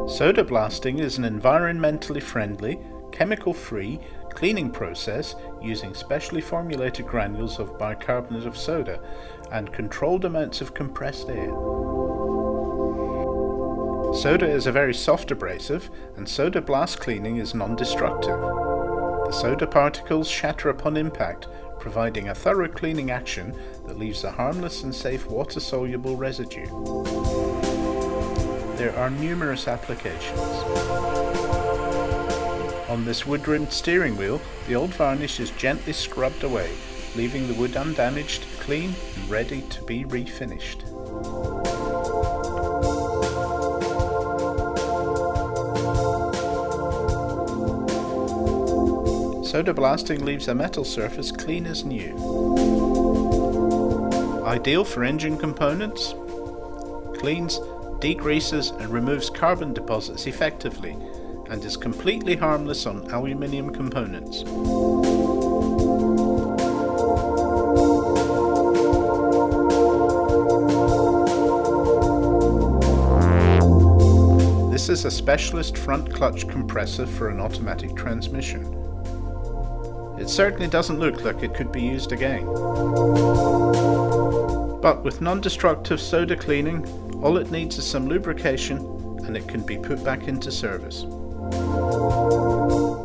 Soda blasting is an environmentally friendly, chemical-free cleaning process using specially formulated granules of bicarbonate of soda and controlled amounts of compressed air. Soda is a very soft abrasive, and soda blast cleaning is non-destructive. The soda particles shatter upon impact, providing a thorough cleaning action that leaves a harmless and safe water-soluble residue. There are numerous applications. On this wood-rimmed steering wheel, the old varnish is gently scrubbed away, leaving the wood undamaged, clean and ready to be refinished. Soda blasting leaves a metal surface clean as new. Ideal for engine components, cleans, degreases and removes carbon deposits effectively, and is completely harmless on aluminium components. This is a specialist front clutch compressor for an automatic transmission. It certainly doesn't look like it could be used again. But with non-destructive soda cleaning, all it needs is some lubrication and it can be put back into service.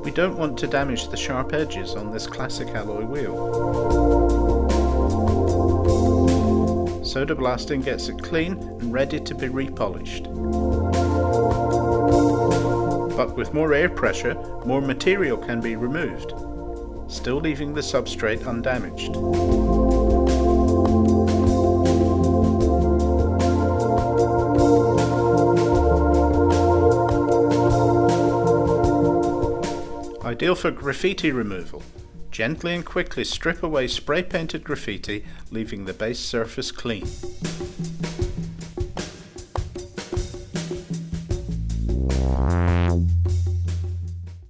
We don't want to damage the sharp edges on this classic alloy wheel. Soda blasting gets it clean and ready to be repolished. But with more air pressure, more material can be removed, still leaving the substrate undamaged. Ideal for graffiti removal. Gently and quickly strip away spray painted graffiti, leaving the base surface clean.